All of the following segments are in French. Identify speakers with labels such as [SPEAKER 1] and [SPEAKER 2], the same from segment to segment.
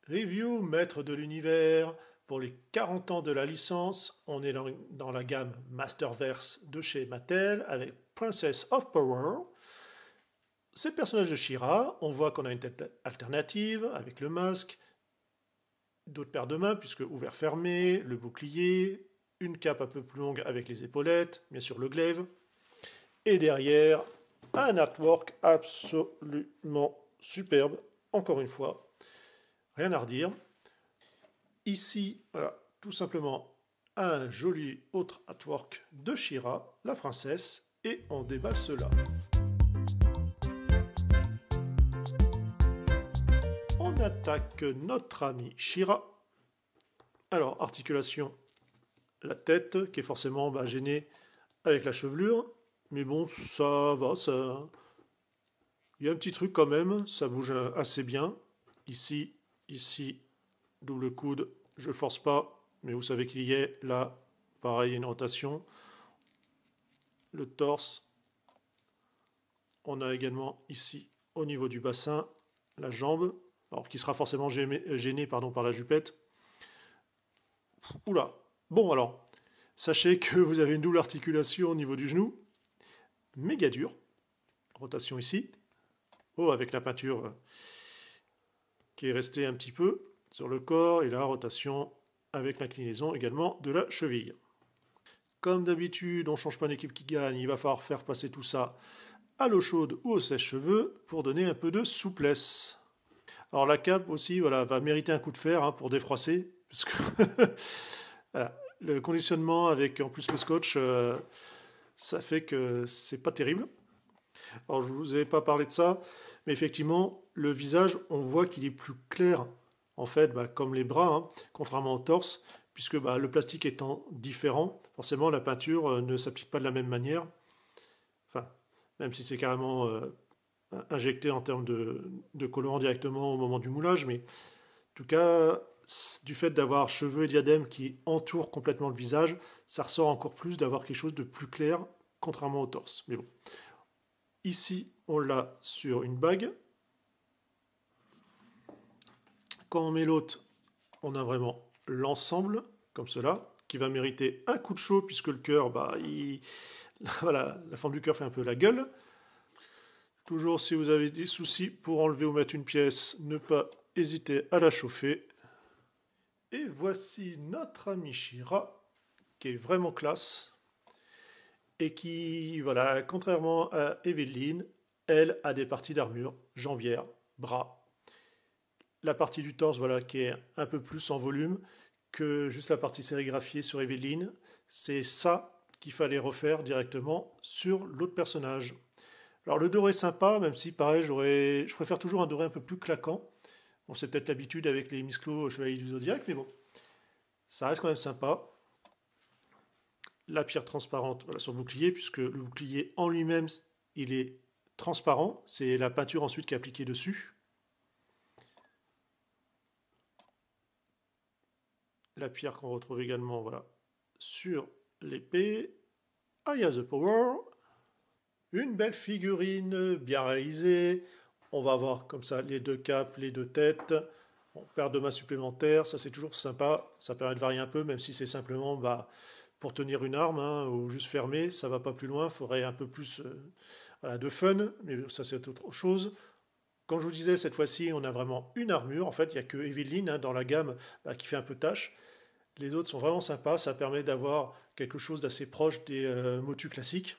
[SPEAKER 1] Review, maître de l'univers. Pour les 40 ans de la licence, on est dans la gamme Masterverse de chez Mattel avec Princess of Power. C'est le personnage de She-Ra. On voit qu'on a une tête alternative avec le masque, d'autres paires de mains puisque ouvert-fermé, le bouclier, une cape un peu plus longue avec les épaulettes, bien sûr le glaive. Et derrière, un artwork absolument superbe, encore une fois. Rien à redire. Ici, voilà, tout simplement un joli autre artwork de She-Ra, la princesse, et on déballe cela. On attaque notre ami She-Ra. Alors, articulation, la tête, qui est forcément gênée avec la chevelure, mais bon, ça va, ça... Il y a un petit truc quand même, ça bouge assez bien. Ici, double coude, je force pas, mais vous savez qu'il y est. Là, pareil, il y a une rotation. Le torse. On a également ici, au niveau du bassin, la jambe, alors qui sera forcément gênée par la jupette. Oula. Bon alors, sachez que vous avez une double articulation au niveau du genou, méga dur. Rotation ici. Oh, avec la peinture qui est restée un petit peu sur le corps et la rotation avec l'inclinaison également de la cheville. Comme d'habitude, on ne change pas une équipe qui gagne, il va falloir faire passer tout ça à l'eau chaude ou au sèche-cheveux pour donner un peu de souplesse. Alors la cape aussi voilà, va mériter un coup de fer pour défroisser, parce que voilà, le conditionnement avec en plus le scotch, ça fait que c'est pas terrible. Alors je ne vous ai pas parlé de ça, mais effectivement, le visage, on voit qu'il est plus clair, en fait, comme les bras, contrairement au torse, puisque le plastique étant différent, forcément la peinture ne s'applique pas de la même manière. Enfin, même si c'est carrément injecté en termes de colorant directement au moment du moulage, mais en tout cas, du fait d'avoir cheveux et diadème qui entourent complètement le visage, ça ressort encore plus d'avoir quelque chose de plus clair, contrairement au torse. Mais bon. Ici, on l'a sur une bague. Quand on met l'autre, on a vraiment l'ensemble, comme cela, qui va mériter un coup de chaud, puisque le cœur, voilà, la forme du cœur fait un peu la gueule. Toujours, si vous avez des soucis pour enlever ou mettre une pièce, ne pas hésiter à la chauffer. Et voici notre ami She-Ra, qui est vraiment classe, et qui, voilà, contrairement à Evelyn, elle a des parties d'armure, jambières, bras. La partie du torse, voilà, qui est un peu plus en volume que juste la partie sérigraphiée sur Evelyn. C'est ça qu'il fallait refaire directement sur l'autre personnage. Alors le doré est sympa, même si pareil, je préfère toujours un doré un peu plus claquant. Bon, c'est peut-être l'habitude avec les Misclos Chevaliers du Zodiaque, mais bon, ça reste quand même sympa. La pierre transparente voilà, sur le bouclier, puisque le bouclier en lui-même, il est transparent. C'est la peinture ensuite qui est appliquée dessus. La pierre qu'on retrouve également voilà, sur l'épée. I have the power. Une belle figurine bien réalisée. On va avoir comme ça les deux capes, les deux têtes. Bon, paire de mains supplémentaires, ça c'est toujours sympa. Ça permet de varier un peu, même si c'est simplement pour tenir une arme ou juste fermer. Ça va pas plus loin. Il faudrait un peu plus voilà, de fun, mais ça c'est autre chose. Comme je vous disais, cette fois-ci, on a vraiment une armure. En fait, il n'y a que Evelyn dans la gamme qui fait un peu tâche. Les autres sont vraiment sympas. Ça permet d'avoir quelque chose d'assez proche des motus classiques.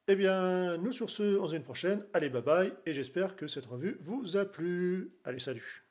[SPEAKER 1] Eh bien, nous sur ce, on se voit une prochaine. Allez, bye bye, et j'espère que cette revue vous a plu. Allez, salut.